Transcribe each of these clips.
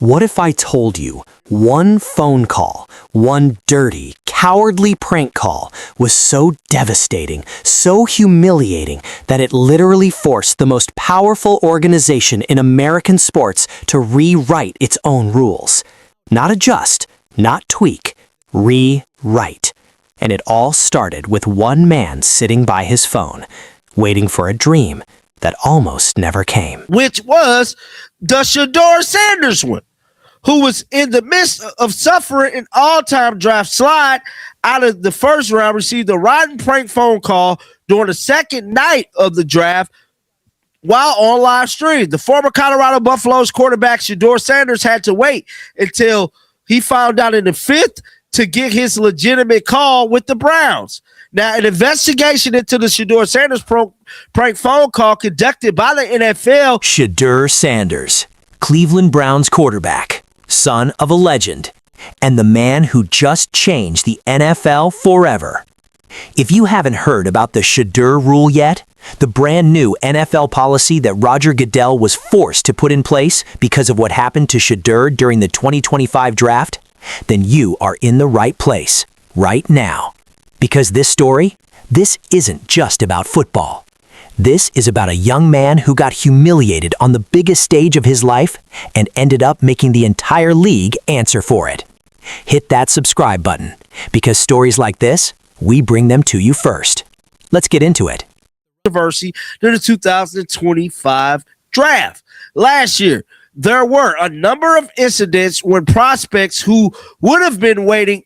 What if I told you one phone call, one dirty, cowardly prank call was so devastating, so humiliating, that it literally forced the most powerful organization in American sports to rewrite its own rules? Not adjust, not tweak, rewrite. And it all started with one man sitting by his phone, waiting for a dream that almost never came. Which was the Shedeur Sanders one, who was in the midst of suffering an all-time draft slide out of the first round, received a rotten prank phone call during the second night of the draft while on live stream. The former Colorado Buffaloes quarterback Shedeur Sanders had to wait until he found out in the fifth to get his legitimate call with the Browns. Now, an investigation into the Shedeur Sanders prank phone call conducted by the NFL. Shedeur Sanders, Cleveland Browns quarterback, son of a legend, and the man who just changed the NFL forever. If you haven't heard about the Shedeur Rule yet, the brand new NFL policy that Roger Goodell was forced to put in place because of what happened to Shedeur during the 2025 draft, then you are in the right place right now. Because this story, this isn't just about football. This is about a young man who got humiliated on the biggest stage of his life and ended up making the entire league answer for it. Hit that subscribe button, because stories like this, we bring them to you first. Let's get into it. Controversy during the 2025 draft. Last year, there were a number of incidents when prospects who would have been waiting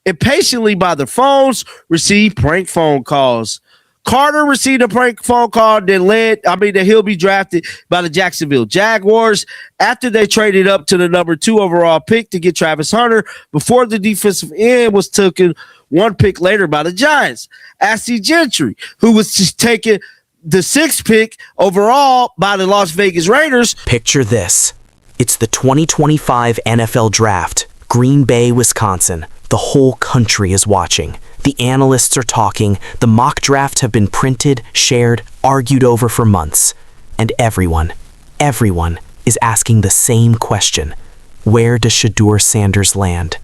impatiently by their phones received prank phone calls. Carter received a prank phone call that he'll be drafted by the Jacksonville Jaguars after they traded up to the number 2 overall pick to get Travis Hunter before the defensive end was taken one pick later by the Giants. Ashley Gentry, who was just taken the 6th pick overall by the Las Vegas Raiders. Picture this. It's the 2025 NFL Draft, Green Bay, Wisconsin. The whole country is watching. The analysts are talking. The mock drafts have been printed, shared, argued over for months. And everyone is asking the same question. Where does Shedeur Sanders land?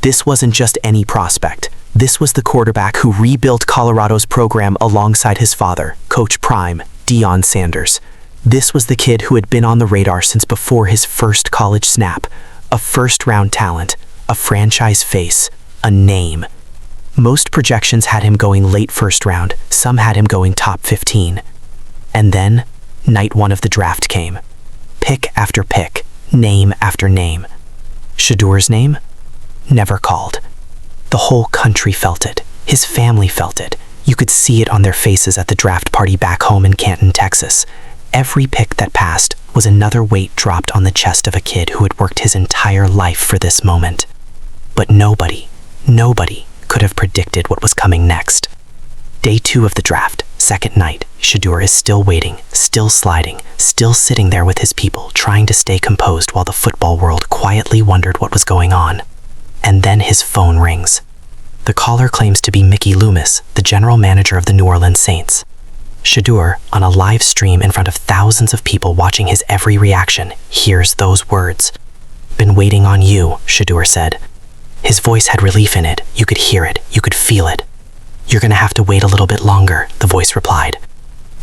This wasn't just any prospect. This was the quarterback who rebuilt Colorado's program alongside his father, Coach Prime, Deion Sanders. This was the kid who had been on the radar since before his first college snap. A first-round talent, a franchise face, a name. Most projections had him going late first round, some had him going top 15. And then, night 1 of the draft came. Pick after pick, name after name. Shedeur's name? Never called. The whole country felt it. His family felt it. You could see it on their faces at the draft party back home in Canton, Texas. Every pick that passed was another weight dropped on the chest of a kid who had worked his entire life for this moment. But nobody could have predicted what was coming next. Day 2 of the draft, second night, Shedeur is still waiting, still sliding, still sitting there with his people, trying to stay composed while the football world quietly wondered what was going on. And then his phone rings. The caller claims to be Mickey Loomis, the general manager of the New Orleans Saints. Shedeur, on a live stream in front of thousands of people watching his every reaction, hears those words. "Been waiting on you," Shedeur said. His voice had relief in it. You could hear it. You could feel it. "You're gonna have to wait a little bit longer," the voice replied.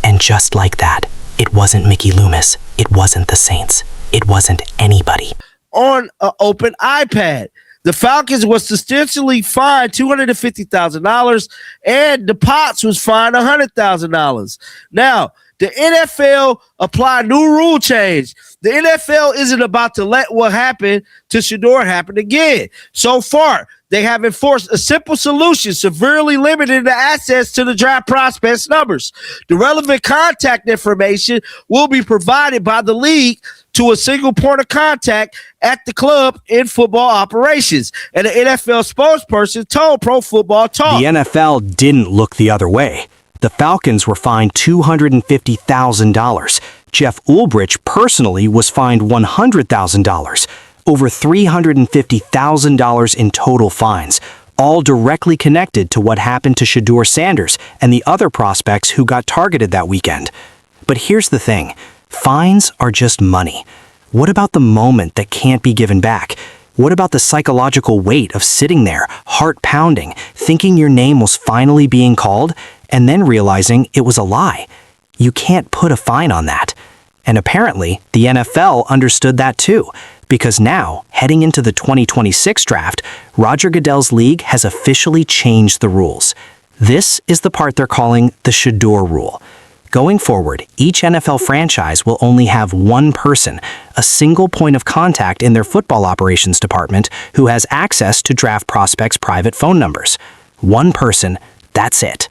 And just like that, it wasn't Mickey Loomis. It wasn't the Saints. It wasn't anybody. On an open iPad. The Falcons was substantially fined $250,000, and the Pots was fined $100,000. Now, the NFL applied new rule change. The NFL isn't about to let what happened to Shedeur happen again. So far, they have enforced a simple solution, severely limiting the access to the draft prospects numbers. The relevant contact information will be provided by the league to a single point of contact at the club in football operations. And the NFL spokesperson told Pro Football Talk. The NFL didn't look the other way. The Falcons were fined $250,000. Jeff Ulbrich personally was fined $100,000. Over $350,000 in total fines, all directly connected to what happened to Shedeur Sanders and the other prospects who got targeted that weekend. But here's the thing. Fines are just money. What about the moment that can't be given back? What about the psychological weight of sitting there, heart pounding, thinking your name was finally being called, and then realizing it was a lie? You can't put a fine on that. And apparently, the NFL understood that too, because now, heading into the 2026 draft, Roger Goodell's league has officially changed the rules. This is the part they're calling the Shedeur Rule. Going forward, each NFL franchise will only have one person, a single point of contact in their football operations department who has access to draft prospects' private phone numbers. One person, that's it.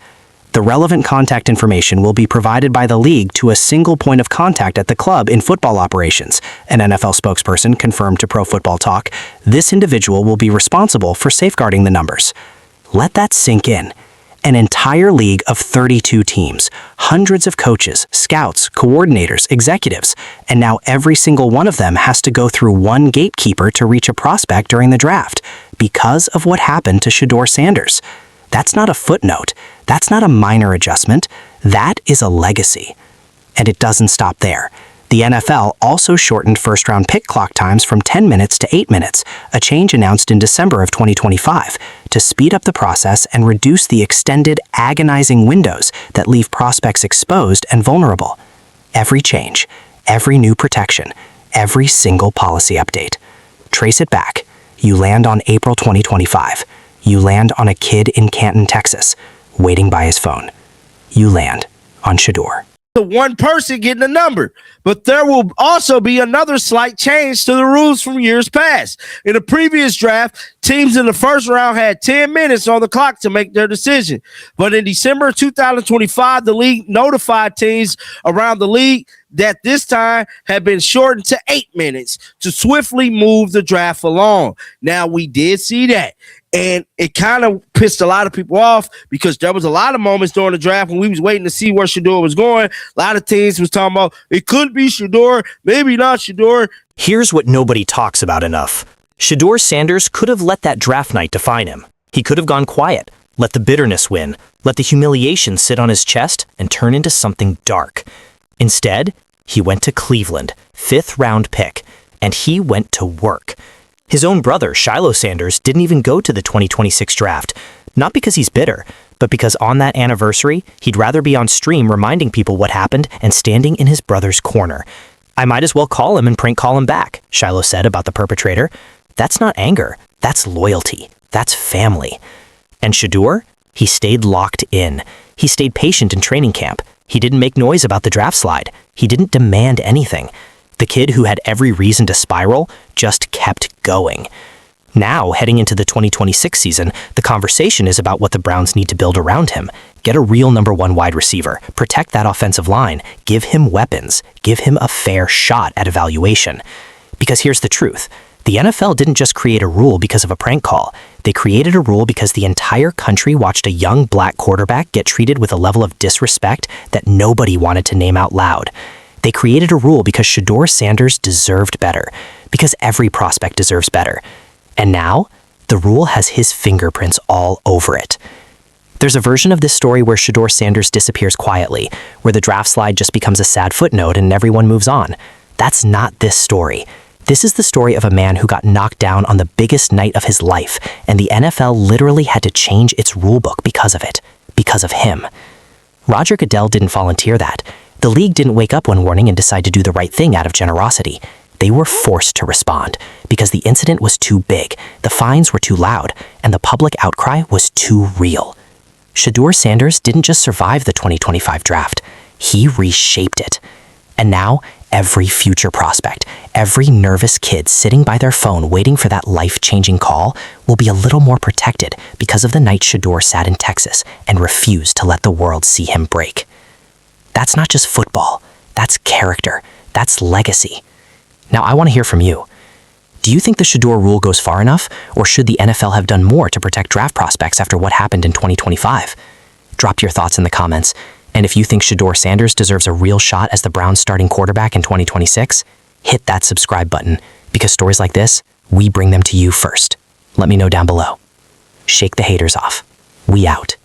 The relevant contact information will be provided by the league to a single point of contact at the club in football operations. An NFL spokesperson confirmed to Pro Football Talk, this individual will be responsible for safeguarding the numbers. Let that sink in. An entire league of 32 teams, hundreds of coaches, scouts, coordinators, executives, and now every single one of them has to go through one gatekeeper to reach a prospect during the draft because of what happened to Shedeur Sanders. That's not a footnote. That's not a minor adjustment. That is a legacy. And it doesn't stop there. The NFL also shortened first-round pick clock times from 10 minutes to 8 minutes, a change announced in December of 2025, to speed up the process and reduce the extended, agonizing windows that leave prospects exposed and vulnerable. Every change, every new protection, every single policy update. Trace it back. You land on April 2025. You land on a kid in Canton, Texas, waiting by his phone. You land on Shedeur. The one person getting a number, but there will also be another slight change to the rules from years past. In the previous draft, teams in the first round had 10 minutes on the clock to make their decision. But in December 2025, the league notified teams around the league that this time had been shortened to 8 minutes to swiftly move the draft along. Now, we did see that. And it kind of pissed a lot of people off because there was a lot of moments during the draft when we was waiting to see where Shedeur was going. A lot of teams was talking about it could be Shedeur, maybe not Shedeur. Here's what nobody talks about enough. Shedeur Sanders could have let that draft night define him. He could have gone quiet, let the bitterness win, let the humiliation sit on his chest and turn into something dark. Instead, he went to Cleveland, 5th round pick, and he went to work. His own brother, Shedeur Sanders, didn't even go to the 2026 draft, not because he's bitter, but because on that anniversary, he'd rather be on stream reminding people what happened and standing in his brother's corner. I might as well call him and prank call him back, Shedeur said about the perpetrator. That's not anger, that's loyalty, that's family. And Shedeur, he stayed locked in. He stayed patient in training camp. He didn't make noise about the draft slide. He didn't demand anything. The kid who had every reason to spiral just kept going. Now, heading into the 2026 season, the conversation is about what the Browns need to build around him. Get a real number one wide receiver, protect that offensive line, give him weapons, give him a fair shot at evaluation. Because here's the truth. The NFL didn't just create a rule because of a prank call. They created a rule because the entire country watched a young black quarterback get treated with a level of disrespect that nobody wanted to name out loud. They created a rule because Shedeur Sanders deserved better, because every prospect deserves better. And now, the rule has his fingerprints all over it. There's a version of this story where Shedeur Sanders disappears quietly, where the draft slide just becomes a sad footnote and everyone moves on. That's not this story. This is the story of a man who got knocked down on the biggest night of his life, and the NFL literally had to change its rulebook because of it, because of him. Roger Goodell didn't volunteer that. The league didn't wake up one morning and decide to do the right thing out of generosity. They were forced to respond because the incident was too big, the fines were too loud, and the public outcry was too real. Shedeur Sanders didn't just survive the 2025 draft, he reshaped it. And now, every future prospect, every nervous kid sitting by their phone waiting for that life-changing call will be a little more protected because of the night Shedeur sat in Texas and refused to let the world see him break. That's not just football, that's character, that's legacy. Now, I want to hear from you. Do you think the Shedeur Rule goes far enough, or should the NFL have done more to protect draft prospects after what happened in 2025? Drop your thoughts in the comments, and if you think Shedeur Sanders deserves a real shot as the Browns' starting quarterback in 2026, hit that subscribe button, because stories like this, we bring them to you first. Let me know down below. Shake the haters off. We out.